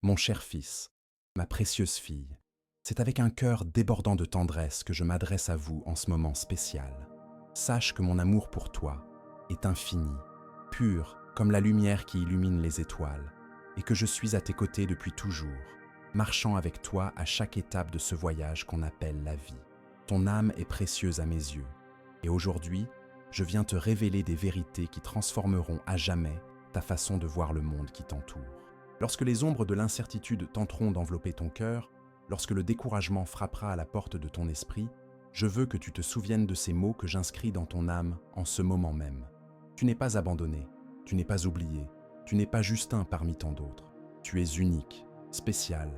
Mon cher fils, ma précieuse fille, c'est avec un cœur débordant de tendresse que je m'adresse à vous en ce moment spécial. Sache que mon amour pour toi est infini, pur comme la lumière qui illumine les étoiles, et que je suis à tes côtés depuis toujours, marchant avec toi à chaque étape de ce voyage qu'on appelle la vie. Ton âme est précieuse à mes yeux, et aujourd'hui, je viens te révéler des vérités qui transformeront à jamais ta façon de voir le monde qui t'entoure. Lorsque les ombres de l'incertitude tenteront d'envelopper ton cœur, lorsque le découragement frappera à la porte de ton esprit, je veux que tu te souviennes de ces mots que j'inscris dans ton âme en ce moment même. Tu n'es pas abandonné, tu n'es pas oublié, tu n'es pas juste un parmi tant d'autres. Tu es unique, spécial,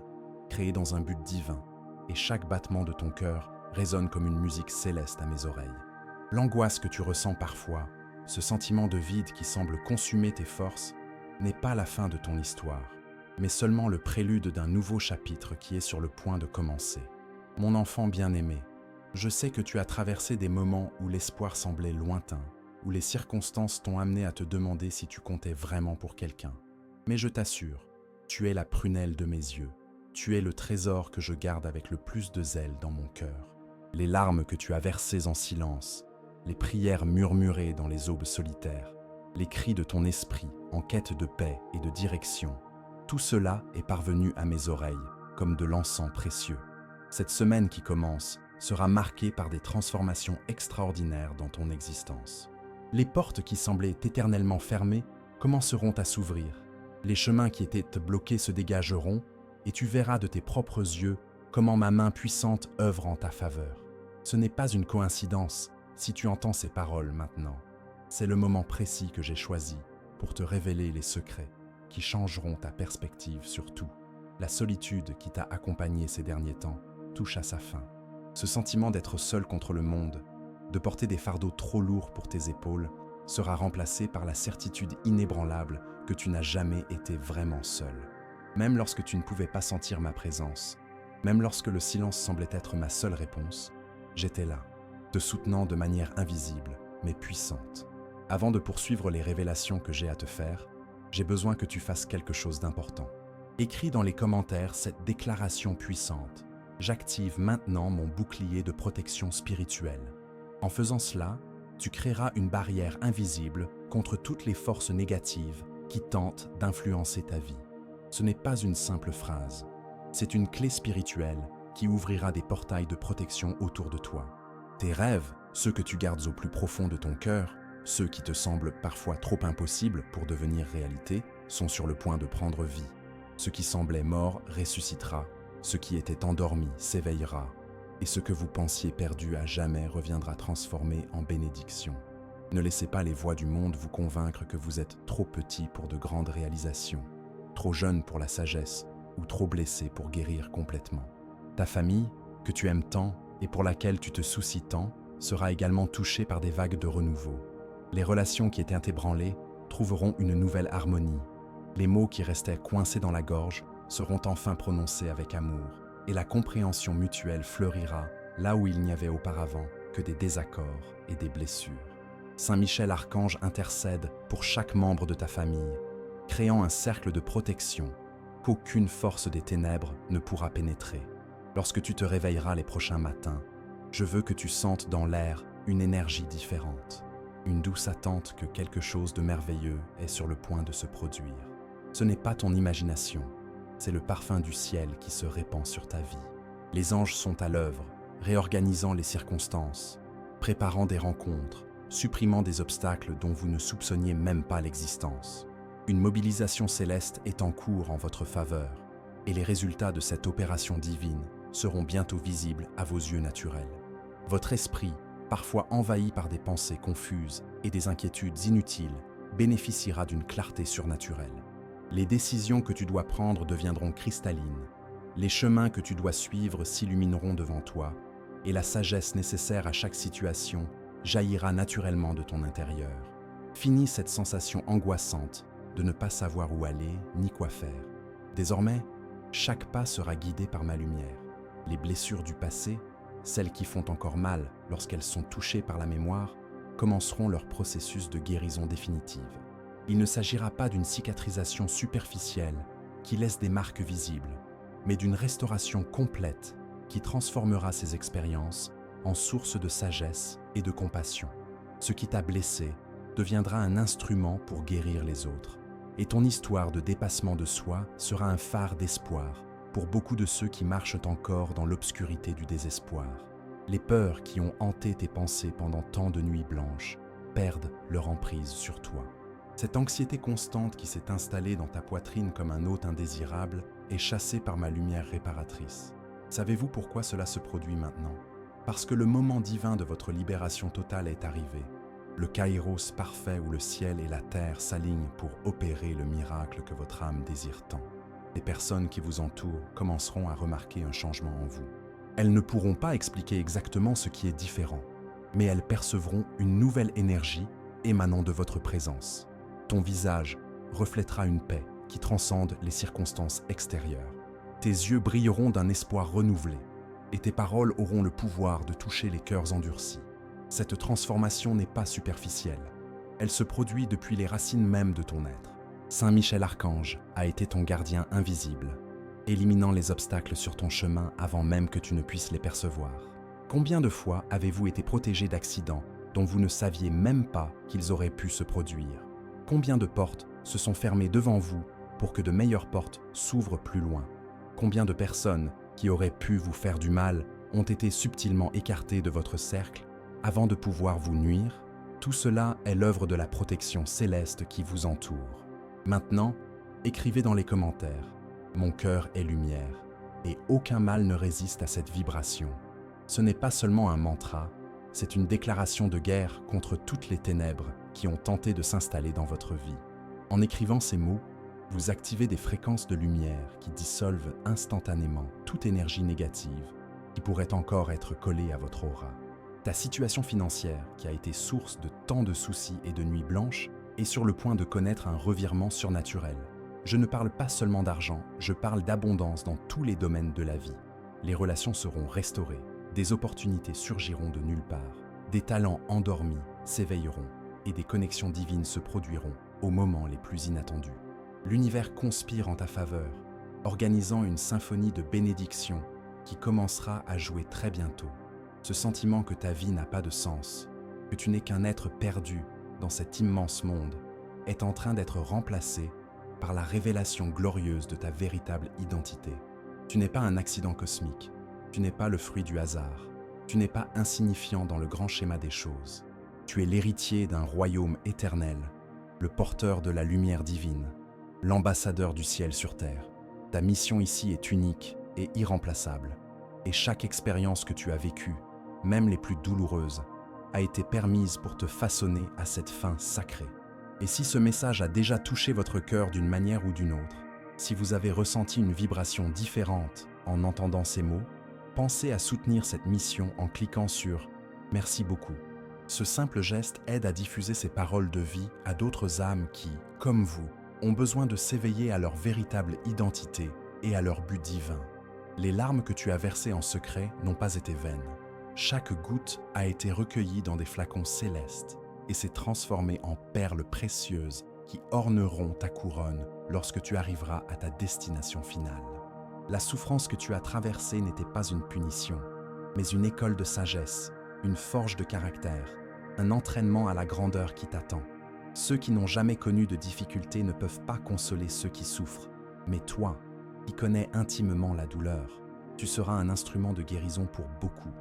créé dans un but divin, et chaque battement de ton cœur résonne comme une musique céleste à mes oreilles. L'angoisse que tu ressens parfois, ce sentiment de vide qui semble consumer tes forces, n'est pas la fin de ton histoire, mais seulement le prélude d'un nouveau chapitre qui est sur le point de commencer. Mon enfant bien-aimé, je sais que tu as traversé des moments où l'espoir semblait lointain, où les circonstances t'ont amené à te demander si tu comptais vraiment pour quelqu'un. Mais je t'assure, tu es la prunelle de mes yeux, tu es le trésor que je garde avec le plus de zèle dans mon cœur. Les larmes que tu as versées en silence, les prières murmurées dans les aubes solitaires, les cris de ton esprit en quête de paix et de direction, tout cela est parvenu à mes oreilles comme de l'encens précieux. Cette semaine qui commence sera marquée par des transformations extraordinaires dans ton existence. Les portes qui semblaient éternellement fermées commenceront à s'ouvrir. Les chemins qui étaient bloqués se dégageront et tu verras de tes propres yeux comment ma main puissante œuvre en ta faveur. Ce n'est pas une coïncidence si tu entends ces paroles maintenant. C'est le moment précis que j'ai choisi pour te révéler les secrets qui changeront ta perspective sur tout. La solitude qui t'a accompagné ces derniers temps touche à sa fin. Ce sentiment d'être seul contre le monde, de porter des fardeaux trop lourds pour tes épaules, sera remplacé par la certitude inébranlable que tu n'as jamais été vraiment seul. Même lorsque tu ne pouvais pas sentir ma présence, même lorsque le silence semblait être ma seule réponse, j'étais là, te soutenant de manière invisible, mais puissante. Avant de poursuivre les révélations que j'ai à te faire, j'ai besoin que tu fasses quelque chose d'important. Écris dans les commentaires cette déclaration puissante. J'active maintenant mon bouclier de protection spirituelle. En faisant cela, tu créeras une barrière invisible contre toutes les forces négatives qui tentent d'influencer ta vie. Ce n'est pas une simple phrase, c'est une clé spirituelle qui ouvrira des portails de protection autour de toi. Tes rêves, ceux que tu gardes au plus profond de ton cœur, ceux qui te semblent parfois trop impossibles pour devenir réalité, sont sur le point de prendre vie. Ce qui semblait mort ressuscitera, ce qui était endormi s'éveillera, et ce que vous pensiez perdu à jamais reviendra transformé en bénédiction. Ne laissez pas les voix du monde vous convaincre que vous êtes trop petit pour de grandes réalisations, trop jeune pour la sagesse ou trop blessé pour guérir complètement. Ta famille, que tu aimes tant et pour laquelle tu te soucies tant, sera également touchée par des vagues de renouveau. Les relations qui étaient ébranlées trouveront une nouvelle harmonie. Les mots qui restaient coincés dans la gorge seront enfin prononcés avec amour, et la compréhension mutuelle fleurira là où il n'y avait auparavant que des désaccords et des blessures. Saint Michel Archange intercède pour chaque membre de ta famille, créant un cercle de protection qu'aucune force des ténèbres ne pourra pénétrer. Lorsque tu te réveilleras les prochains matins, je veux que tu sentes dans l'air une énergie différente, une douce attente que quelque chose de merveilleux est sur le point de se produire. Ce n'est pas ton imagination, c'est le parfum du ciel qui se répand sur ta vie. Les anges sont à l'œuvre, réorganisant les circonstances, préparant des rencontres, supprimant des obstacles dont vous ne soupçonniez même pas l'existence. Une mobilisation céleste est en cours en votre faveur, et les résultats de cette opération divine seront bientôt visibles à vos yeux naturels. Votre esprit, parfois envahi par des pensées confuses et des inquiétudes inutiles, bénéficiera d'une clarté surnaturelle. Les décisions que tu dois prendre deviendront cristallines, les chemins que tu dois suivre s'illumineront devant toi, et la sagesse nécessaire à chaque situation jaillira naturellement de ton intérieur. Finis cette sensation angoissante de ne pas savoir où aller ni quoi faire. Désormais, chaque pas sera guidé par ma lumière. Les blessures du passé, celles qui font encore mal lorsqu'elles sont touchées par la mémoire, commenceront leur processus de guérison définitive. Il ne s'agira pas d'une cicatrisation superficielle qui laisse des marques visibles, mais d'une restauration complète qui transformera ces expériences en source de sagesse et de compassion. Ce qui t'a blessé deviendra un instrument pour guérir les autres. Et ton histoire de dépassement de soi sera un phare d'espoir pour beaucoup de ceux qui marchent encore dans l'obscurité du désespoir. Les peurs qui ont hanté tes pensées pendant tant de nuits blanches perdent leur emprise sur toi. Cette anxiété constante qui s'est installée dans ta poitrine comme un hôte indésirable est chassée par ma lumière réparatrice. Savez-vous pourquoi cela se produit maintenant? Parce que le moment divin de votre libération totale est arrivé. Le kairos parfait où le ciel et la terre s'alignent pour opérer le miracle que votre âme désire tant. Les personnes qui vous entourent commenceront à remarquer un changement en vous. Elles ne pourront pas expliquer exactement ce qui est différent, mais elles percevront une nouvelle énergie émanant de votre présence. Ton visage reflètera une paix qui transcende les circonstances extérieures. Tes yeux brilleront d'un espoir renouvelé et tes paroles auront le pouvoir de toucher les cœurs endurcis. Cette transformation n'est pas superficielle. Elle se produit depuis les racines mêmes de ton être. Saint Michel Archange a été ton gardien invisible, éliminant les obstacles sur ton chemin avant même que tu ne puisses les percevoir. Combien de fois avez-vous été protégé d'accidents dont vous ne saviez même pas qu'ils auraient pu se produire? Combien de portes se sont fermées devant vous pour que de meilleures portes s'ouvrent plus loin? Combien de personnes qui auraient pu vous faire du mal ont été subtilement écartées de votre cercle avant de pouvoir vous nuire? Tout cela est l'œuvre de la protection céleste qui vous entoure. Maintenant, écrivez dans les commentaires « Mon cœur est lumière » et aucun mal ne résiste à cette vibration. Ce n'est pas seulement un mantra, c'est une déclaration de guerre contre toutes les ténèbres qui ont tenté de s'installer dans votre vie. En écrivant ces mots, vous activez des fréquences de lumière qui dissolvent instantanément toute énergie négative qui pourrait encore être collée à votre aura. Ta situation financière, qui a été source de tant de soucis et de nuits blanches, est sur le point de connaître un revirement surnaturel. Je ne parle pas seulement d'argent, je parle d'abondance dans tous les domaines de la vie. Les relations seront restaurées, des opportunités surgiront de nulle part, des talents endormis s'éveilleront et des connexions divines se produiront aux moments les plus inattendus. L'univers conspire en ta faveur, organisant une symphonie de bénédictions qui commencera à jouer très bientôt. Ce sentiment que ta vie n'a pas de sens, que tu n'es qu'un être perdu dans cet immense monde, est en train d'être remplacé par la révélation glorieuse de ta véritable identité. Tu n'es pas un accident cosmique, tu n'es pas le fruit du hasard, tu n'es pas insignifiant dans le grand schéma des choses. Tu es l'héritier d'un royaume éternel, le porteur de la lumière divine, l'ambassadeur du ciel sur terre. Ta mission ici est unique et irremplaçable, et chaque expérience que tu as vécue, même les plus douloureuses, a été permise pour te façonner à cette fin sacrée. Et si ce message a déjà touché votre cœur d'une manière ou d'une autre, si vous avez ressenti une vibration différente en entendant ces mots, pensez à soutenir cette mission en cliquant sur « Merci beaucoup ». Ce simple geste aide à diffuser ces paroles de vie à d'autres âmes qui, comme vous, ont besoin de s'éveiller à leur véritable identité et à leur but divin. Les larmes que tu as versées en secret n'ont pas été vaines. Chaque goutte a été recueillie dans des flacons célestes et s'est transformée en perles précieuses qui orneront ta couronne lorsque tu arriveras à ta destination finale. La souffrance que tu as traversée n'était pas une punition, mais une école de sagesse, une forge de caractère, un entraînement à la grandeur qui t'attend. Ceux qui n'ont jamais connu de difficultés ne peuvent pas consoler ceux qui souffrent, mais toi, qui connais intimement la douleur, tu seras un instrument de guérison pour beaucoup.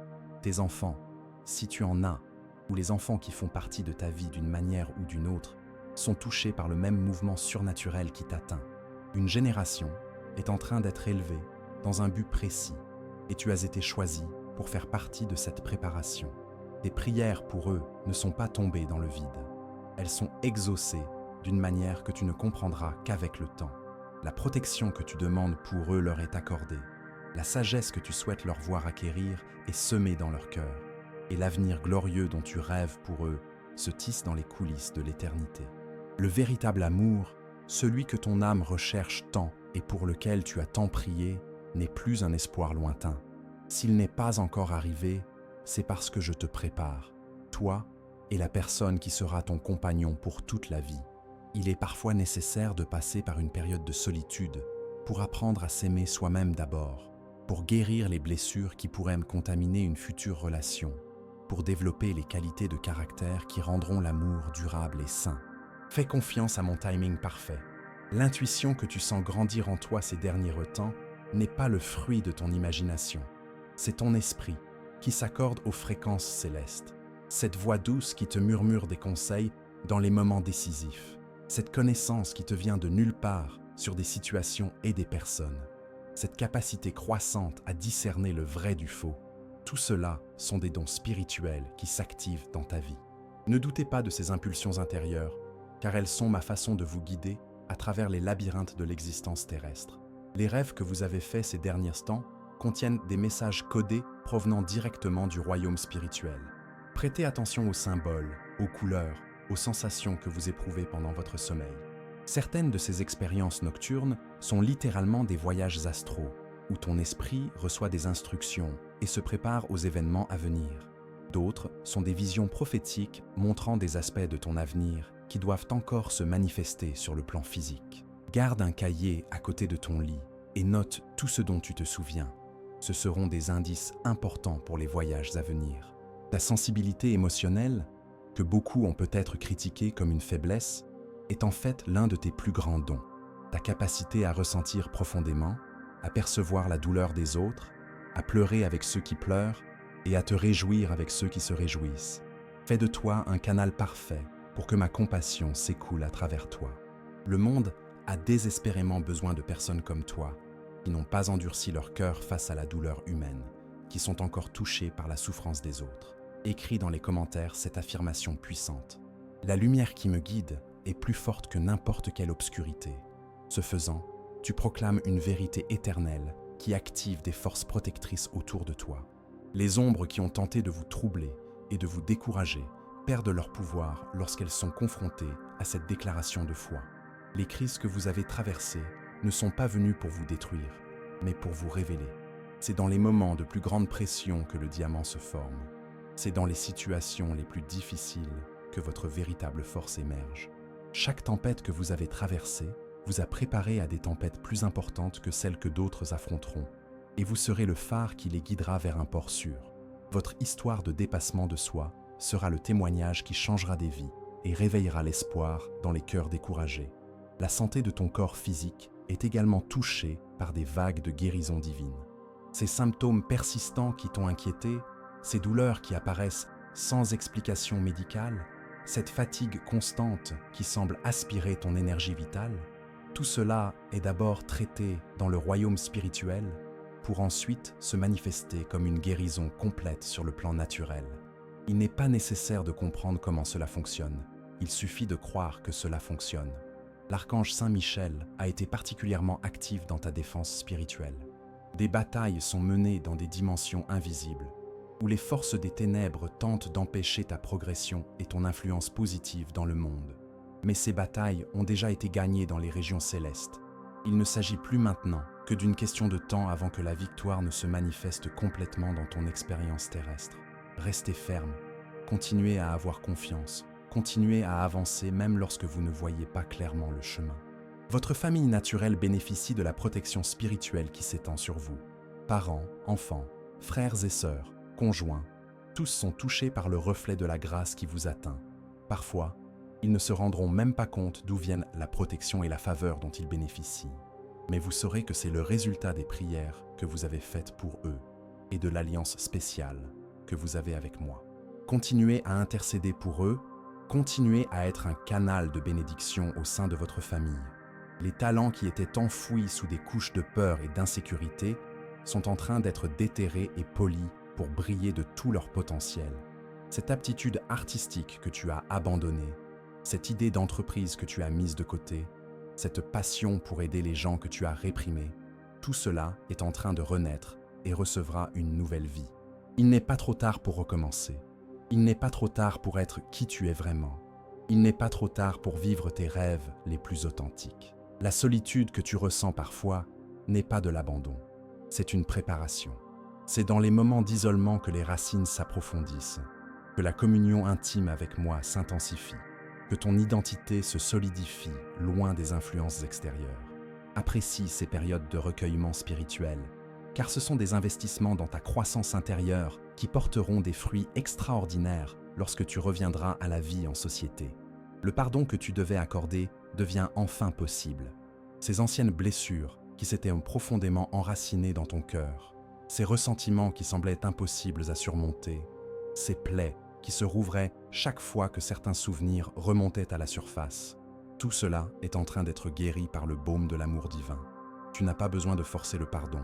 Tes enfants, si tu en as, ou les enfants qui font partie de ta vie d'une manière ou d'une autre, sont touchés par le même mouvement surnaturel qui t'atteint. Une génération est en train d'être élevée dans un but précis, et tu as été choisi pour faire partie de cette préparation. Tes prières pour eux ne sont pas tombées dans le vide. Elles sont exaucées d'une manière que tu ne comprendras qu'avec le temps. La protection que tu demandes pour eux leur est accordée. La sagesse que tu souhaites leur voir acquérir est semée dans leur cœur. Et l'avenir glorieux dont tu rêves pour eux se tisse dans les coulisses de l'éternité. Le véritable amour, celui que ton âme recherche tant et pour lequel tu as tant prié, n'est plus un espoir lointain. S'il n'est pas encore arrivé, c'est parce que je te prépare, toi et la personne qui sera ton compagnon pour toute la vie. Il est parfois nécessaire de passer par une période de solitude pour apprendre à s'aimer soi-même d'abord, pour guérir les blessures qui pourraient contaminer une future relation, pour développer les qualités de caractère qui rendront l'amour durable et sain. Fais confiance à mon timing parfait. L'intuition que tu sens grandir en toi ces derniers temps n'est pas le fruit de ton imagination. C'est ton esprit qui s'accorde aux fréquences célestes. Cette voix douce qui te murmure des conseils dans les moments décisifs. Cette connaissance qui te vient de nulle part sur des situations et des personnes. Cette capacité croissante à discerner le vrai du faux. Tout cela sont des dons spirituels qui s'activent dans ta vie. Ne doutez pas de ces impulsions intérieures, car elles sont ma façon de vous guider à travers les labyrinthes de l'existence terrestre. Les rêves que vous avez faits ces derniers temps contiennent des messages codés provenant directement du royaume spirituel. Prêtez attention aux symboles, aux couleurs, aux sensations que vous éprouvez pendant votre sommeil. Certaines de ces expériences nocturnes sont littéralement des voyages astraux, où ton esprit reçoit des instructions et se prépare aux événements à venir. D'autres sont des visions prophétiques montrant des aspects de ton avenir qui doivent encore se manifester sur le plan physique. Garde un cahier à côté de ton lit et note tout ce dont tu te souviens. Ce seront des indices importants pour les voyages à venir. Ta sensibilité émotionnelle, que beaucoup ont peut-être critiquée comme une faiblesse, est en fait l'un de tes plus grands dons. Ta capacité à ressentir profondément, à percevoir la douleur des autres, à pleurer avec ceux qui pleurent et à te réjouir avec ceux qui se réjouissent. Fais de toi un canal parfait pour que ma compassion s'écoule à travers toi. Le monde a désespérément besoin de personnes comme toi, qui n'ont pas endurci leur cœur face à la douleur humaine, qui sont encore touchées par la souffrance des autres. Écris dans les commentaires cette affirmation puissante. La lumière qui me guide est plus forte que n'importe quelle obscurité. Ce faisant, tu proclames une vérité éternelle qui active des forces protectrices autour de toi. Les ombres qui ont tenté de vous troubler et de vous décourager perdent leur pouvoir lorsqu'elles sont confrontées à cette déclaration de foi. Les crises que vous avez traversées ne sont pas venues pour vous détruire, mais pour vous révéler. C'est dans les moments de plus grande pression que le diamant se forme. C'est dans les situations les plus difficiles que votre véritable force émerge. Chaque tempête que vous avez traversée vous a préparé à des tempêtes plus importantes que celles que d'autres affronteront, et vous serez le phare qui les guidera vers un port sûr. Votre histoire de dépassement de soi sera le témoignage qui changera des vies et réveillera l'espoir dans les cœurs découragés. La santé de ton corps physique est également touchée par des vagues de guérison divine. Ces symptômes persistants qui t'ont inquiété, ces douleurs qui apparaissent sans explication médicale, cette fatigue constante qui semble aspirer ton énergie vitale, tout cela est d'abord traité dans le royaume spirituel pour ensuite se manifester comme une guérison complète sur le plan naturel. Il n'est pas nécessaire de comprendre comment cela fonctionne, il suffit de croire que cela fonctionne. L'archange Saint Michel a été particulièrement actif dans ta défense spirituelle. Des batailles sont menées dans des dimensions invisibles, où les forces des ténèbres tentent d'empêcher ta progression et ton influence positive dans le monde. Mais ces batailles ont déjà été gagnées dans les régions célestes. Il ne s'agit plus maintenant que d'une question de temps avant que la victoire ne se manifeste complètement dans ton expérience terrestre. Restez ferme, continuez à avoir confiance, continuez à avancer même lorsque vous ne voyez pas clairement le chemin. Votre famille naturelle bénéficie de la protection spirituelle qui s'étend sur vous. Parents, enfants, frères et sœurs, conjoints, tous sont touchés par le reflet de la grâce qui vous atteint. Parfois, ils ne se rendront même pas compte d'où viennent la protection et la faveur dont ils bénéficient. Mais vous saurez que c'est le résultat des prières que vous avez faites pour eux et de l'alliance spéciale que vous avez avec moi. Continuez à intercéder pour eux, continuez à être un canal de bénédiction au sein de votre famille. Les talents qui étaient enfouis sous des couches de peur et d'insécurité sont en train d'être déterrés et polis pour briller de tout leur potentiel. Cette aptitude artistique que tu as abandonnée, cette idée d'entreprise que tu as mise de côté, cette passion pour aider les gens que tu as réprimés, tout cela est en train de renaître et recevra une nouvelle vie. Il n'est pas trop tard pour recommencer. Il n'est pas trop tard pour être qui tu es vraiment. Il n'est pas trop tard pour vivre tes rêves les plus authentiques. La solitude que tu ressens parfois n'est pas de l'abandon, c'est une préparation. C'est dans les moments d'isolement que les racines s'approfondissent, que la communion intime avec moi s'intensifie, que ton identité se solidifie loin des influences extérieures. Apprécie ces périodes de recueillement spirituel, car ce sont des investissements dans ta croissance intérieure qui porteront des fruits extraordinaires lorsque tu reviendras à la vie en société. Le pardon que tu devais accorder devient enfin possible. Ces anciennes blessures qui s'étaient profondément enracinées dans ton cœur, ces ressentiments qui semblaient impossibles à surmonter, ces plaies qui se rouvraient chaque fois que certains souvenirs remontaient à la surface, tout cela est en train d'être guéri par le baume de l'amour divin. Tu n'as pas besoin de forcer le pardon.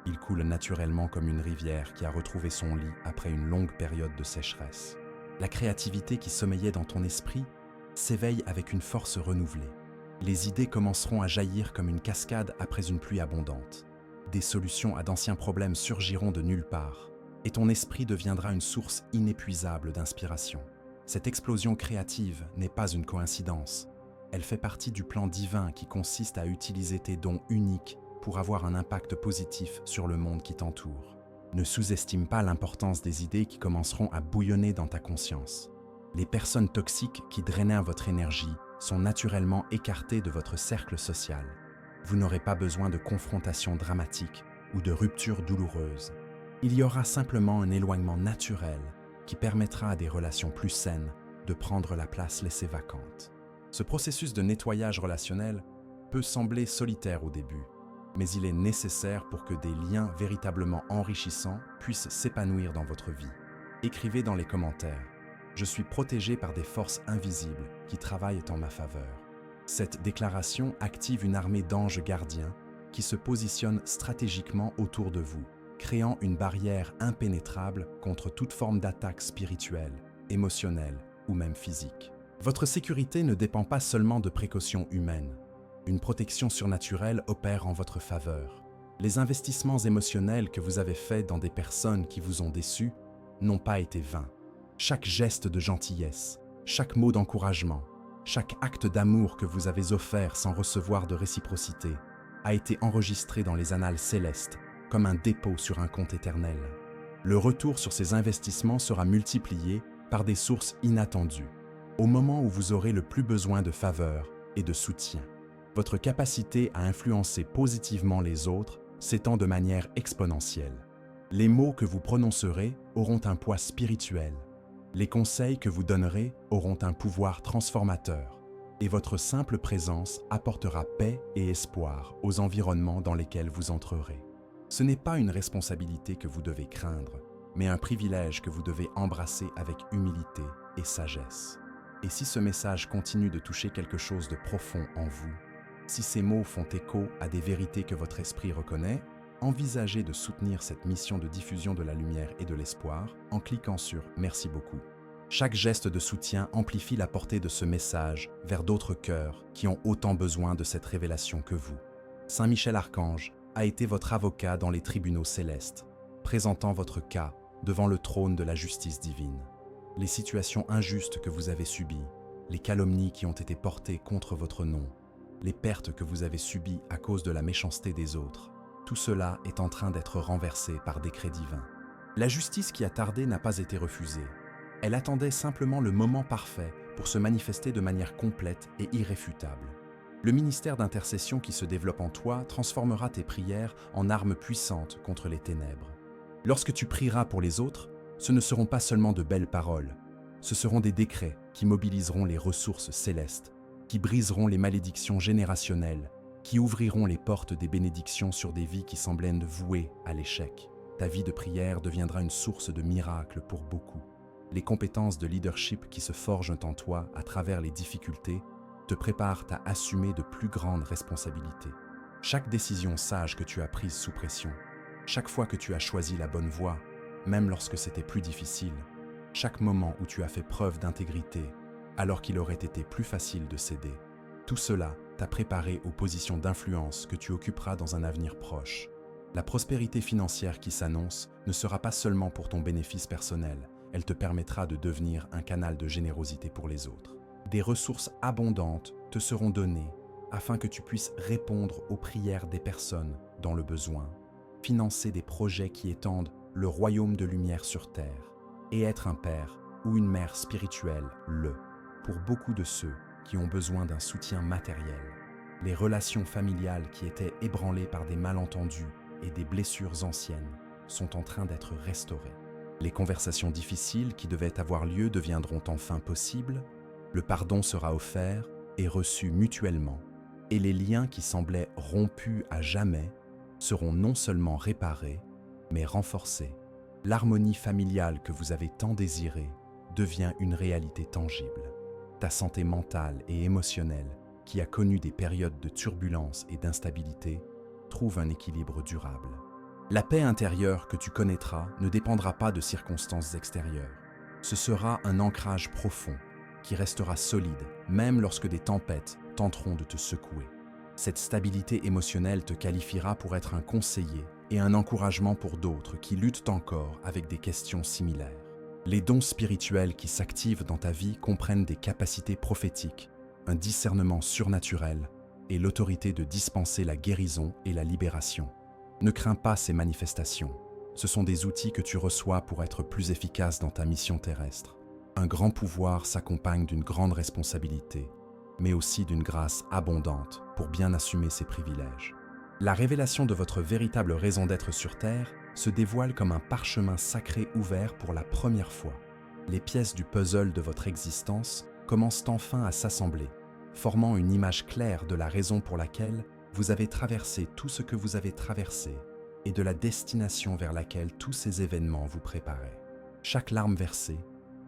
Il coule naturellement comme une rivière qui a retrouvé son lit après une longue période de sécheresse. La créativité qui sommeillait dans ton esprit s'éveille avec une force renouvelée. Les idées commenceront à jaillir comme une cascade après une pluie abondante. Des solutions à d'anciens problèmes surgiront de nulle part, et ton esprit deviendra une source inépuisable d'inspiration. Cette explosion créative n'est pas une coïncidence. Elle fait partie du plan divin qui consiste à utiliser tes dons uniques pour avoir un impact positif sur le monde qui t'entoure. Ne sous-estime pas l'importance des idées qui commenceront à bouillonner dans ta conscience. Les personnes toxiques qui drainaient votre énergie sont naturellement écartées de votre cercle social. Vous n'aurez pas besoin de confrontations dramatiques ou de ruptures douloureuses. Il y aura simplement un éloignement naturel qui permettra à des relations plus saines de prendre la place laissée vacante. Ce processus de nettoyage relationnel peut sembler solitaire au début, mais il est nécessaire pour que des liens véritablement enrichissants puissent s'épanouir dans votre vie. Écrivez dans les commentaires « Je suis protégé par des forces invisibles qui travaillent en ma faveur ». Cette déclaration active une armée d'anges gardiens qui se positionnent stratégiquement autour de vous, créant une barrière impénétrable contre toute forme d'attaque spirituelle, émotionnelle ou même physique. Votre sécurité ne dépend pas seulement de précautions humaines. Une protection surnaturelle opère en votre faveur. Les investissements émotionnels que vous avez faits dans des personnes qui vous ont déçus n'ont pas été vains. Chaque geste de gentillesse, chaque mot d'encouragement, chaque acte d'amour que vous avez offert sans recevoir de réciprocité a été enregistré dans les annales célestes comme un dépôt sur un compte éternel. Le retour sur ces investissements sera multiplié par des sources inattendues, au moment où vous aurez le plus besoin de faveur et de soutien. Votre capacité à influencer positivement les autres s'étend de manière exponentielle. Les mots que vous prononcerez auront un poids spirituel. Les conseils que vous donnerez auront un pouvoir transformateur. Et votre simple présence apportera paix et espoir aux environnements dans lesquels vous entrerez. Ce n'est pas une responsabilité que vous devez craindre, mais un privilège que vous devez embrasser avec humilité et sagesse. Et si ce message continue de toucher quelque chose de profond en vous, si ces mots font écho à des vérités que votre esprit reconnaît, envisagez de soutenir cette mission de diffusion de la lumière et de l'espoir en cliquant sur « Merci beaucoup ». Chaque geste de soutien amplifie la portée de ce message vers d'autres cœurs qui ont autant besoin de cette révélation que vous. Saint Michel Archange a été votre avocat dans les tribunaux célestes, présentant votre cas devant le trône de la justice divine. Les situations injustes que vous avez subies, les calomnies qui ont été portées contre votre nom, les pertes que vous avez subies à cause de la méchanceté des autres, tout cela est en train d'être renversé par décret divin. La justice qui a tardé n'a pas été refusée. Elle attendait simplement le moment parfait pour se manifester de manière complète et irréfutable. Le ministère d'intercession qui se développe en toi transformera tes prières en armes puissantes contre les ténèbres. Lorsque tu prieras pour les autres, ce ne seront pas seulement de belles paroles, ce seront des décrets qui mobiliseront les ressources célestes, qui briseront les malédictions générationnelles, qui ouvriront les portes des bénédictions sur des vies qui semblaient vouées à l'échec. Ta vie de prière deviendra une source de miracles pour beaucoup. Les compétences de leadership qui se forgent en toi à travers les difficultés te préparent à assumer de plus grandes responsabilités. Chaque décision sage que tu as prise sous pression, chaque fois que tu as choisi la bonne voie, même lorsque c'était plus difficile, chaque moment où tu as fait preuve d'intégrité, alors qu'il aurait été plus facile de céder, tout cela t'a préparé aux positions d'influence que tu occuperas dans un avenir proche. La prospérité financière qui s'annonce ne sera pas seulement pour ton bénéfice personnel, elle te permettra de devenir un canal de générosité pour les autres. Des ressources abondantes te seront données afin que tu puisses répondre aux prières des personnes dans le besoin, financer des projets qui étendent le royaume de lumière sur terre et être un père ou une mère spirituelle pour beaucoup de ceux qui ont besoin d'un soutien matériel. Les relations familiales qui étaient ébranlées par des malentendus et des blessures anciennes sont en train d'être restaurées. Les conversations difficiles qui devaient avoir lieu deviendront enfin possibles, le pardon sera offert et reçu mutuellement, et les liens qui semblaient rompus à jamais seront non seulement réparés, mais renforcés. L'harmonie familiale que vous avez tant désirée devient une réalité tangible. Ta santé mentale et émotionnelle, qui a connu des périodes de turbulence et d'instabilité, trouve un équilibre durable. La paix intérieure que tu connaîtras ne dépendra pas de circonstances extérieures. Ce sera un ancrage profond qui restera solide, même lorsque des tempêtes tenteront de te secouer. Cette stabilité émotionnelle te qualifiera pour être un conseiller et un encouragement pour d'autres qui luttent encore avec des questions similaires. Les dons spirituels qui s'activent dans ta vie comprennent des capacités prophétiques, un discernement surnaturel et l'autorité de dispenser la guérison et la libération. Ne crains pas ces manifestations. Ce sont des outils que tu reçois pour être plus efficace dans ta mission terrestre. Un grand pouvoir s'accompagne d'une grande responsabilité, mais aussi d'une grâce abondante pour bien assumer ses privilèges. La révélation de votre véritable raison d'être sur Terre se dévoile comme un parchemin sacré ouvert pour la première fois. Les pièces du puzzle de votre existence commencent enfin à s'assembler, formant une image claire de la raison pour laquelle vous avez traversé tout ce que vous avez traversé et de la destination vers laquelle tous ces événements vous préparaient. Chaque larme versée,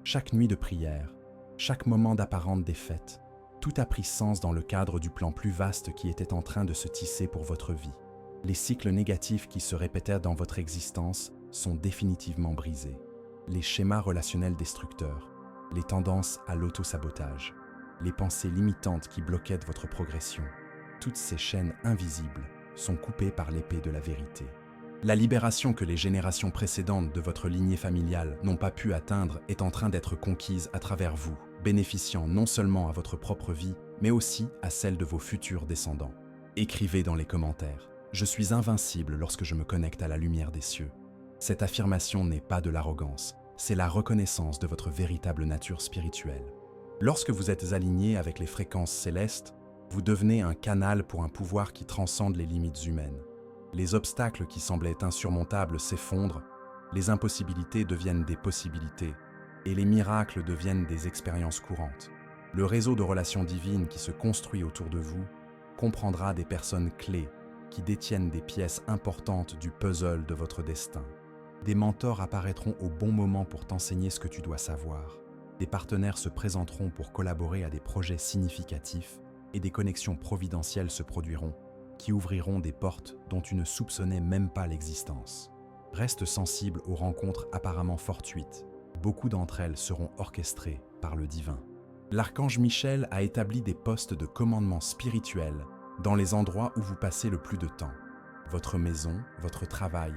chaque nuit de prière, chaque moment d'apparente défaite, tout a pris sens dans le cadre du plan plus vaste qui était en train de se tisser pour votre vie. Les cycles négatifs qui se répétaient dans votre existence sont définitivement brisés. Les schémas relationnels destructeurs, les tendances à l'auto-sabotage, les pensées limitantes qui bloquaient votre progression, toutes ces chaînes invisibles sont coupées par l'épée de la vérité. La libération que les générations précédentes de votre lignée familiale n'ont pas pu atteindre est en train d'être conquise à travers vous, bénéficiant non seulement à votre propre vie, mais aussi à celle de vos futurs descendants. Écrivez dans les commentaires « Je suis invincible lorsque je me connecte à la lumière des cieux ». Cette affirmation n'est pas de l'arrogance, c'est la reconnaissance de votre véritable nature spirituelle. Lorsque vous êtes aligné avec les fréquences célestes, vous devenez un canal pour un pouvoir qui transcende les limites humaines. Les obstacles qui semblaient insurmontables s'effondrent, les impossibilités deviennent des possibilités, et les miracles deviennent des expériences courantes. Le réseau de relations divines qui se construit autour de vous comprendra des personnes clés qui détiennent des pièces importantes du puzzle de votre destin. Des mentors apparaîtront au bon moment pour t'enseigner ce que tu dois savoir. Des partenaires se présenteront pour collaborer à des projets significatifs et des connexions providentielles se produiront, qui ouvriront des portes dont tu ne soupçonnais même pas l'existence. Reste sensible aux rencontres apparemment fortuites. Beaucoup d'entre elles seront orchestrées par le divin. L'archange Michel a établi des postes de commandement spirituel dans les endroits où vous passez le plus de temps. Votre maison, votre travail,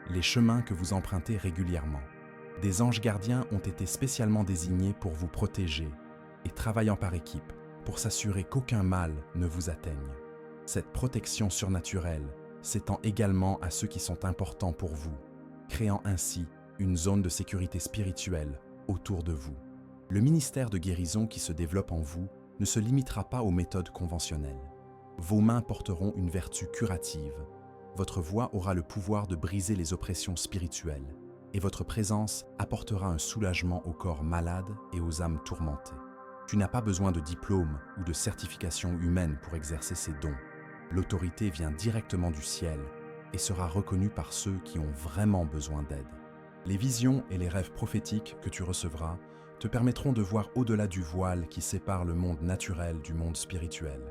les chemins que vous empruntez régulièrement. Des anges gardiens ont été spécialement désignés pour vous protéger et travaillant par équipe pour s'assurer qu'aucun mal ne vous atteigne. Cette protection surnaturelle s'étend également à ceux qui sont importants pour vous, créant ainsi une zone de sécurité spirituelle autour de vous. Le ministère de guérison qui se développe en vous ne se limitera pas aux méthodes conventionnelles. Vos mains porteront une vertu curative, votre voix aura le pouvoir de briser les oppressions spirituelles, et votre présence apportera un soulagement aux corps malades et aux âmes tourmentées. Tu n'as pas besoin de diplôme ou de certification humaine pour exercer ces dons. L'autorité vient directement du ciel et sera reconnue par ceux qui ont vraiment besoin d'aide. Les visions et les rêves prophétiques que tu recevras te permettront de voir au-delà du voile qui sépare le monde naturel du monde spirituel.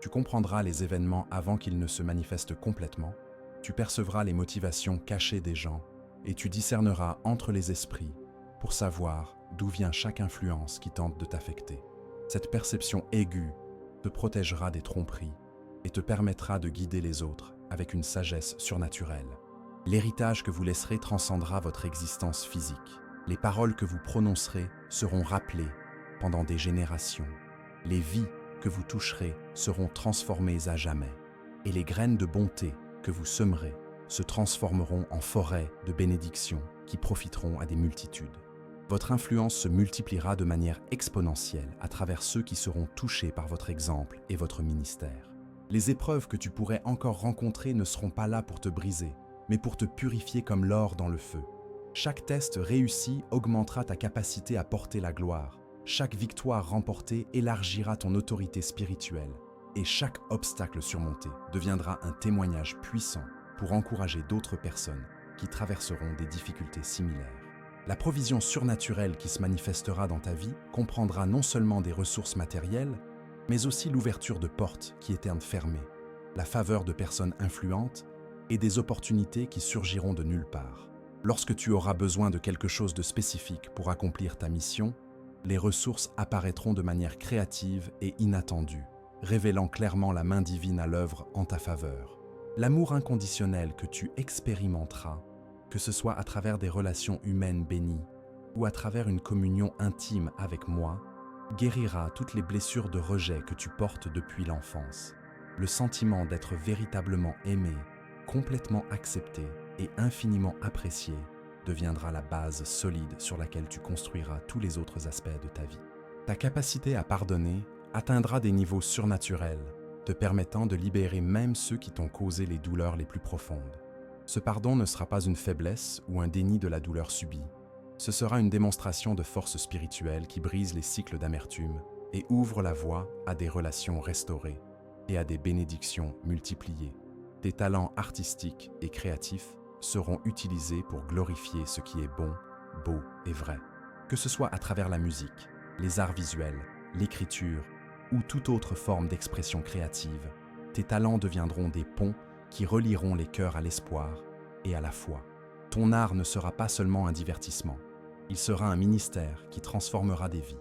Tu comprendras les événements avant qu'ils ne se manifestent complètement, tu percevras les motivations cachées des gens et tu discerneras entre les esprits pour savoir d'où vient chaque influence qui tente de t'affecter. Cette perception aiguë te protégera des tromperies et te permettra de guider les autres avec une sagesse surnaturelle. L'héritage que vous laisserez transcendra votre existence physique. Les paroles que vous prononcerez seront rappelées pendant des générations. Les vies que vous toucherez seront transformées à jamais. Et les graines de bonté que vous semerez se transformeront en forêts de bénédictions qui profiteront à des multitudes. Votre influence se multipliera de manière exponentielle à travers ceux qui seront touchés par votre exemple et votre ministère. Les épreuves que tu pourrais encore rencontrer ne seront pas là pour te briser, mais pour te purifier comme l'or dans le feu. Chaque test réussi augmentera ta capacité à porter la gloire. Chaque victoire remportée élargira ton autorité spirituelle. Et chaque obstacle surmonté deviendra un témoignage puissant pour encourager d'autres personnes qui traverseront des difficultés similaires. La provision surnaturelle qui se manifestera dans ta vie comprendra non seulement des ressources matérielles, mais aussi l'ouverture de portes qui étaient fermées, la faveur de personnes influentes et des opportunités qui surgiront de nulle part. Lorsque tu auras besoin de quelque chose de spécifique pour accomplir ta mission, les ressources apparaîtront de manière créative et inattendue, révélant clairement la main divine à l'œuvre en ta faveur. L'amour inconditionnel que tu expérimenteras, que ce soit à travers des relations humaines bénies ou à travers une communion intime avec moi, guérira toutes les blessures de rejet que tu portes depuis l'enfance. Le sentiment d'être véritablement aimé, complètement accepté et infiniment apprécié deviendra la base solide sur laquelle tu construiras tous les autres aspects de ta vie. Ta capacité à pardonner atteindra des niveaux surnaturels, te permettant de libérer même ceux qui t'ont causé les douleurs les plus profondes. Ce pardon ne sera pas une faiblesse ou un déni de la douleur subie. Ce sera une démonstration de force spirituelle qui brise les cycles d'amertume et ouvre la voie à des relations restaurées et à des bénédictions multipliées. Tes talents artistiques et créatifs seront utilisés pour glorifier ce qui est bon, beau et vrai. Que ce soit à travers la musique, les arts visuels, l'écriture ou toute autre forme d'expression créative, tes talents deviendront des ponts qui relieront les cœurs à l'espoir et à la foi. Ton art ne sera pas seulement un divertissement, il sera un ministère qui transformera des vies.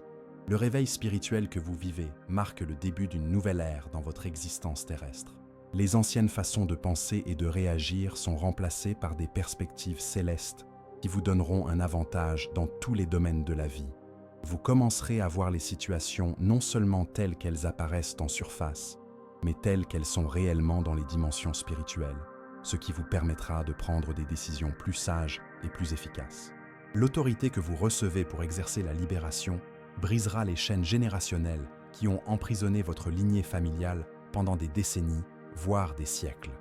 Le réveil spirituel que vous vivez marque le début d'une nouvelle ère dans votre existence terrestre. Les anciennes façons de penser et de réagir sont remplacées par des perspectives célestes qui vous donneront un avantage dans tous les domaines de la vie. Vous commencerez à voir les situations non seulement telles qu'elles apparaissent en surface, mais telles qu'elles sont réellement dans les dimensions spirituelles, ce qui vous permettra de prendre des décisions plus sages et plus efficaces. L'autorité que vous recevez pour exercer la libération brisera les chaînes générationnelles qui ont emprisonné votre lignée familiale pendant des décennies, voire des siècles.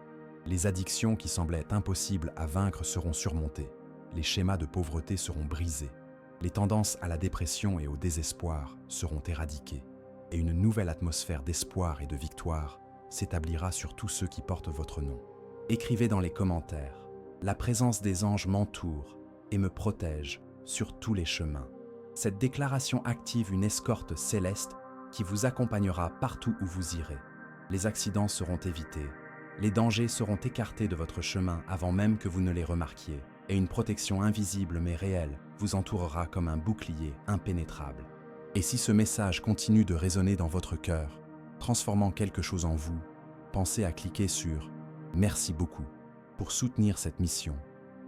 Les addictions qui semblaient impossibles à vaincre seront surmontées, les schémas de pauvreté seront brisés, les tendances à la dépression et au désespoir seront éradiquées, et une nouvelle atmosphère d'espoir et de victoire s'établira sur tous ceux qui portent votre nom. Écrivez dans les commentaires « La présence des anges m'entoure et me protège sur tous les chemins ». Cette déclaration active une escorte céleste qui vous accompagnera partout où vous irez. Les accidents seront évités, les dangers seront écartés de votre chemin avant même que vous ne les remarquiez, et une protection invisible mais réelle vous entourera comme un bouclier impénétrable. Et si ce message continue de résonner dans votre cœur, transformant quelque chose en vous, pensez à cliquer sur « Merci beaucoup » pour soutenir cette mission,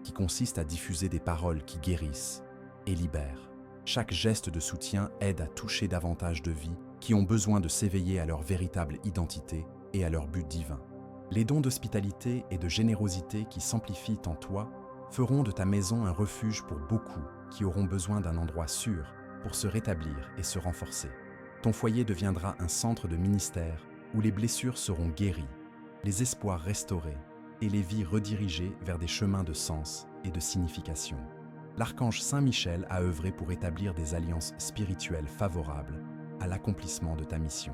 qui consiste à diffuser des paroles qui guérissent et libèrent. Chaque geste de soutien aide à toucher davantage de vies qui ont besoin de s'éveiller à leur véritable identité et à leur but divin. Les dons d'hospitalité et de générosité qui s'amplifient en toi feront de ta maison un refuge pour beaucoup qui auront besoin d'un endroit sûr pour se rétablir et se renforcer. Ton foyer deviendra un centre de ministère où les blessures seront guéries, les espoirs restaurés et les vies redirigées vers des chemins de sens et de signification. L'archange Saint Michel a œuvré pour établir des alliances spirituelles favorables à l'accomplissement de ta mission.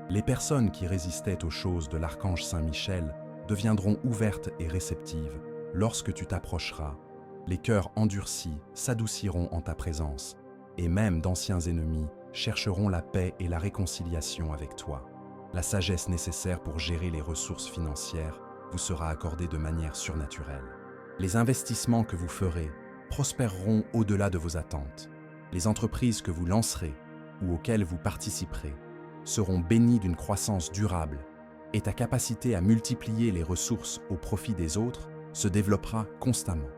Les personnes qui résistaient aux choses de l'archange Saint Michel deviendront ouvertes et réceptives lorsque tu t'approcheras. Les cœurs endurcis s'adouciront en ta présence, et même d'anciens ennemis chercheront la paix et la réconciliation avec toi. La sagesse nécessaire pour gérer les ressources financières vous sera accordée de manière surnaturelle. Les investissements que vous ferez prospéreront au-delà de vos attentes. Les entreprises que vous lancerez ou auxquelles vous participerez seront bénies d'une croissance durable et ta capacité à multiplier les ressources au profit des autres se développera constamment.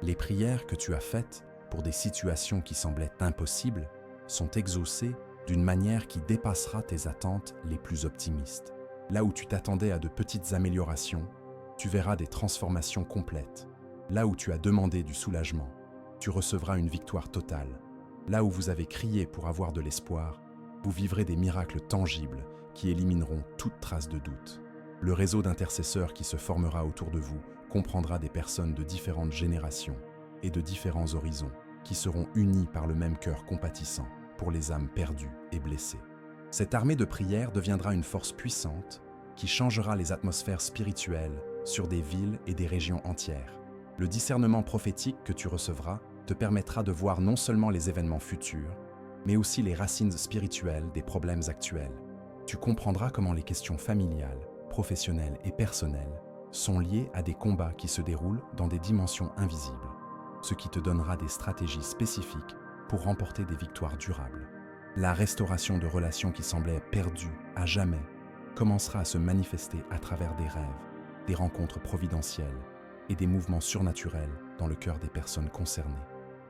Les prières que tu as faites pour des situations qui semblaient impossibles sont exaucées d'une manière qui dépassera tes attentes les plus optimistes. Là où tu t'attendais à de petites améliorations, tu verras des transformations complètes. Là où tu as demandé du soulagement, tu recevras une victoire totale. Là où vous avez crié pour avoir de l'espoir, vous vivrez des miracles tangibles qui élimineront toute trace de doute. Le réseau d'intercesseurs qui se formera autour de vous comprendra des personnes de différentes générations et de différents horizons qui seront unis par le même cœur compatissant pour les âmes perdues et blessées. Cette armée de prière deviendra une force puissante qui changera les atmosphères spirituelles sur des villes et des régions entières. Le discernement prophétique que tu recevras te permettra de voir non seulement les événements futurs, mais aussi les racines spirituelles des problèmes actuels. Tu comprendras comment les questions familiales, professionnelles et personnelles sont liées à des combats qui se déroulent dans des dimensions invisibles, ce qui te donnera des stratégies spécifiques pour remporter des victoires durables. La restauration de relations qui semblaient perdues à jamais commencera à se manifester à travers des rêves, des rencontres providentielles et des mouvements surnaturels dans le cœur des personnes concernées.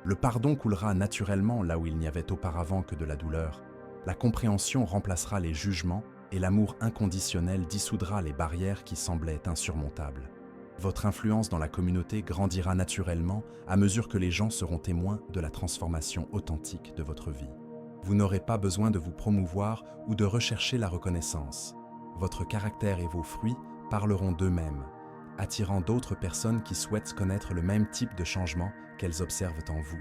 Le pardon coulera naturellement là où il n'y avait auparavant que de la douleur. La compréhension remplacera les jugements et l'amour inconditionnel dissoudra les barrières qui semblaient insurmontables. Votre influence dans la communauté grandira naturellement à mesure que les gens seront témoins de la transformation authentique de votre vie. Vous n'aurez pas besoin de vous promouvoir ou de rechercher la reconnaissance. Votre caractère et vos fruits parleront d'eux-mêmes, attirant d'autres personnes qui souhaitent connaître le même type de changement qu'elles observent en vous.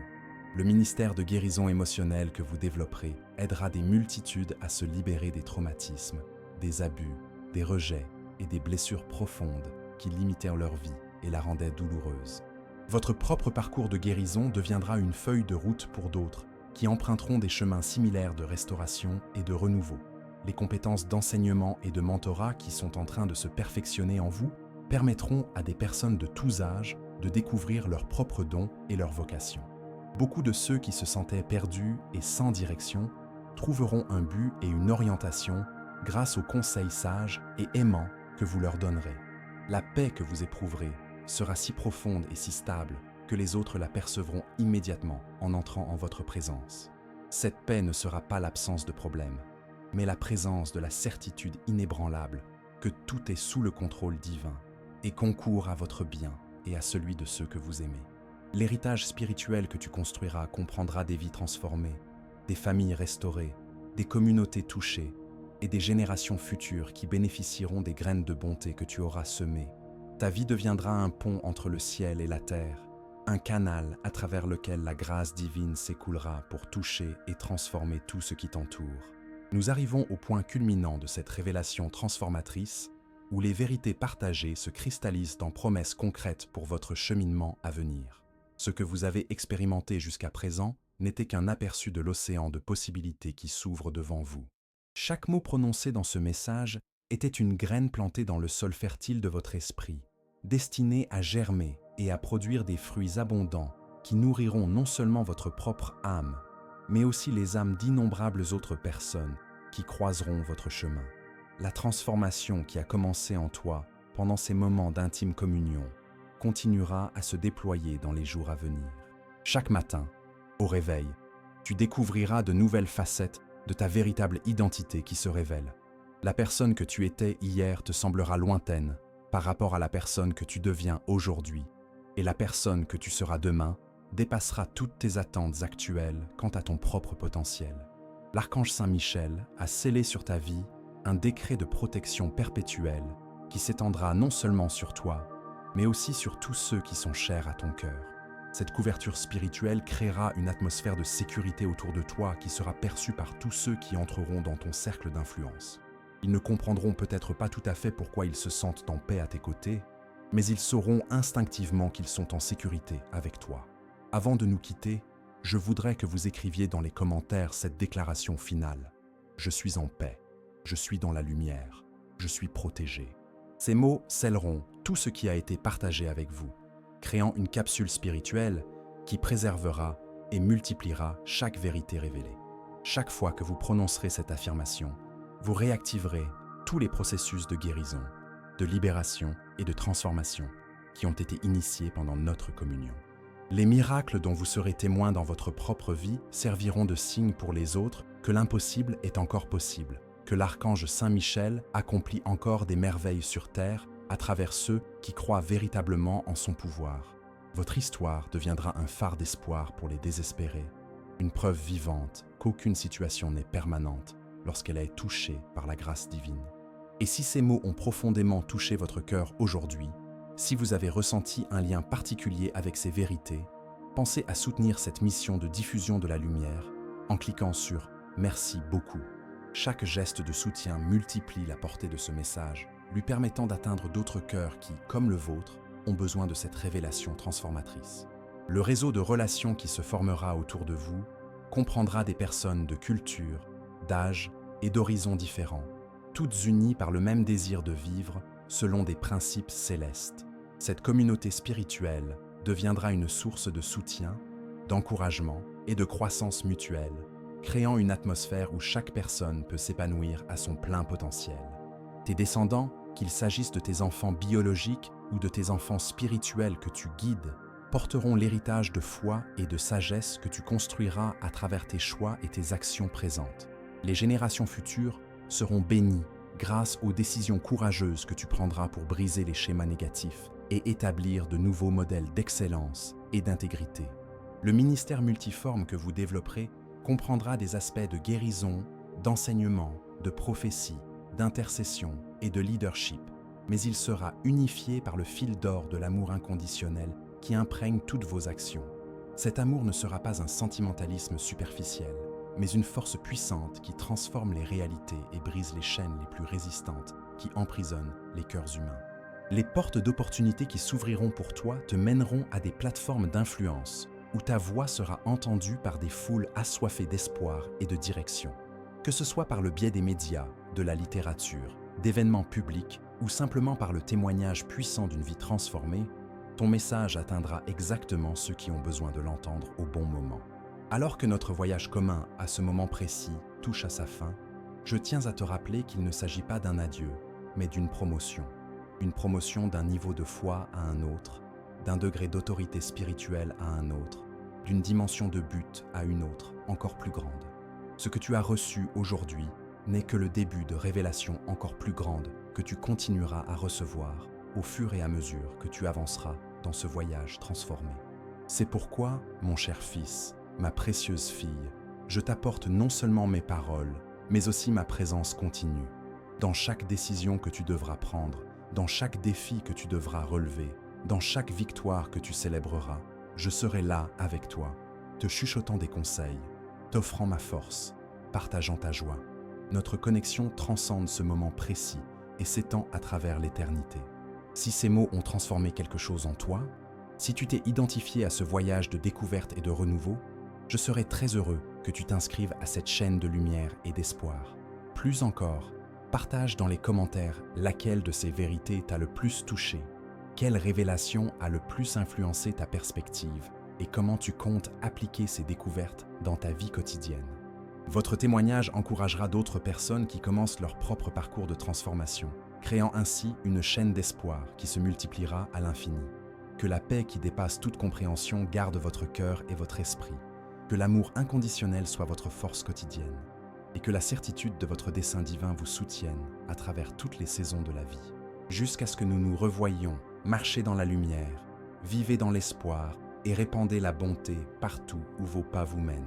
Le ministère de guérison émotionnelle que vous développerez aidera des multitudes à se libérer des traumatismes, des abus, des rejets et des blessures profondes qui limitaient leur vie et la rendaient douloureuse. Votre propre parcours de guérison deviendra une feuille de route pour d'autres qui emprunteront des chemins similaires de restauration et de renouveau. Les compétences d'enseignement et de mentorat qui sont en train de se perfectionner en vous permettront à des personnes de tous âges de découvrir leurs propres dons et leurs vocations. Beaucoup de ceux qui se sentaient perdus et sans direction trouveront un but et une orientation grâce aux conseils sages et aimants que vous leur donnerez. La paix que vous éprouverez sera si profonde et si stable que les autres la percevront immédiatement en entrant en votre présence. Cette paix ne sera pas l'absence de problème, mais la présence de la certitude inébranlable que tout est sous le contrôle divin et concourt à votre bien et à celui de ceux que vous aimez. L'héritage spirituel que tu construiras comprendra des vies transformées, des familles restaurées, des communautés touchées et des générations futures qui bénéficieront des graines de bonté que tu auras semées. Ta vie deviendra un pont entre le ciel et la terre, un canal à travers lequel la grâce divine s'écoulera pour toucher et transformer tout ce qui t'entoure. Nous arrivons au point culminant de cette révélation transformatrice où les vérités partagées se cristallisent dans promesses concrètes pour votre cheminement à venir. Ce que vous avez expérimenté jusqu'à présent n'était qu'un aperçu de l'océan de possibilités qui s'ouvre devant vous. Chaque mot prononcé dans ce message était une graine plantée dans le sol fertile de votre esprit, destinée à germer et à produire des fruits abondants qui nourriront non seulement votre propre âme, mais aussi les âmes d'innombrables autres personnes qui croiseront votre chemin. La transformation qui a commencé en toi pendant ces moments d'intime communion continuera à se déployer dans les jours à venir. Chaque matin, au réveil, tu découvriras de nouvelles facettes de ta véritable identité qui se révèle. La personne que tu étais hier te semblera lointaine par rapport à la personne que tu deviens aujourd'hui, et la personne que tu seras demain dépassera toutes tes attentes actuelles quant à ton propre potentiel. L'archange Saint Michel a scellé sur ta vie un décret de protection perpétuelle qui s'étendra non seulement sur toi, mais aussi sur tous ceux qui sont chers à ton cœur. Cette couverture spirituelle créera une atmosphère de sécurité autour de toi qui sera perçue par tous ceux qui entreront dans ton cercle d'influence. Ils ne comprendront peut-être pas tout à fait pourquoi ils se sentent en paix à tes côtés, mais ils sauront instinctivement qu'ils sont en sécurité avec toi. Avant de nous quitter, je voudrais que vous écriviez dans les commentaires cette déclaration finale. Je suis en paix, je suis dans la lumière, je suis protégé. Ces mots scelleront tout ce qui a été partagé avec vous, créant une capsule spirituelle qui préservera et multipliera chaque vérité révélée. Chaque fois que vous prononcerez cette affirmation, vous réactiverez tous les processus de guérison, de libération et de transformation qui ont été initiés pendant notre communion. Les miracles dont vous serez témoin dans votre propre vie serviront de signe pour les autres que l'impossible est encore possible, que l'archange Saint Michel accomplit encore des merveilles sur terre à travers ceux qui croient véritablement en son pouvoir. Votre histoire deviendra un phare d'espoir pour les désespérés, une preuve vivante qu'aucune situation n'est permanente lorsqu'elle est touchée par la grâce divine. Et si ces mots ont profondément touché votre cœur aujourd'hui, si vous avez ressenti un lien particulier avec ces vérités, pensez à soutenir cette mission de diffusion de la lumière en cliquant sur « Merci beaucoup ». Chaque geste de soutien multiplie la portée de ce message, lui permettant d'atteindre d'autres cœurs qui, comme le vôtre, ont besoin de cette révélation transformatrice. Le réseau de relations qui se formera autour de vous comprendra des personnes de culture, d'âge et d'horizons différents, toutes unies par le même désir de vivre selon des principes célestes. Cette communauté spirituelle deviendra une source de soutien, d'encouragement et de croissance mutuelle, créant une atmosphère où chaque personne peut s'épanouir à son plein potentiel. Tes descendants, qu'il s'agisse de tes enfants biologiques ou de tes enfants spirituels que tu guides, porteront l'héritage de foi et de sagesse que tu construiras à travers tes choix et tes actions présentes. Les générations futures seront bénies grâce aux décisions courageuses que tu prendras pour briser les schémas négatifs et établir de nouveaux modèles d'excellence et d'intégrité. Le ministère multiforme que vous développerez comprendra des aspects de guérison, d'enseignement, de prophétie, d'intercession et de leadership, mais il sera unifié par le fil d'or de l'amour inconditionnel qui imprègne toutes vos actions. Cet amour ne sera pas un sentimentalisme superficiel, mais une force puissante qui transforme les réalités et brise les chaînes les plus résistantes qui emprisonnent les cœurs humains. Les portes d'opportunités qui s'ouvriront pour toi te mèneront à des plateformes d'influence où ta voix sera entendue par des foules assoiffées d'espoir et de direction. Que ce soit par le biais des médias, de la littérature, d'événements publics ou simplement par le témoignage puissant d'une vie transformée, ton message atteindra exactement ceux qui ont besoin de l'entendre au bon moment. Alors que notre voyage commun à ce moment précis touche à sa fin, je tiens à te rappeler qu'il ne s'agit pas d'un adieu, mais d'une promotion. Une promotion d'un niveau de foi à un autre, d'un degré d'autorité spirituelle à un autre, d'une dimension de but à une autre, encore plus grande. Ce que tu as reçu aujourd'hui n'est que le début de révélations encore plus grandes que tu continueras à recevoir au fur et à mesure que tu avanceras dans ce voyage transformé. C'est pourquoi, mon cher fils, ma précieuse fille, je t'apporte non seulement mes paroles, mais aussi ma présence continue. Dans chaque décision que tu devras prendre, dans chaque défi que tu devras relever, dans chaque victoire que tu célébreras, je serai là avec toi, te chuchotant des conseils, t'offrant ma force, partageant ta joie. Notre connexion transcende ce moment précis et s'étend à travers l'éternité. Si ces mots ont transformé quelque chose en toi, si tu t'es identifié à ce voyage de découverte et de renouveau, je serai très heureux que tu t'inscrives à cette chaîne de lumière et d'espoir. Plus encore, partage dans les commentaires laquelle de ces vérités t'a le plus touché, quelle révélation a le plus influencé ta perspective et comment tu comptes appliquer ces découvertes dans ta vie quotidienne. Votre témoignage encouragera d'autres personnes qui commencent leur propre parcours de transformation, créant ainsi une chaîne d'espoir qui se multipliera à l'infini. Que la paix qui dépasse toute compréhension garde votre cœur et votre esprit. Que l'amour inconditionnel soit votre force quotidienne. Et que la certitude de votre dessein divin vous soutienne à travers toutes les saisons de la vie. Jusqu'à ce que nous nous revoyions, marchez dans la lumière, vivez dans l'espoir et répandez la bonté partout où vos pas vous mènent.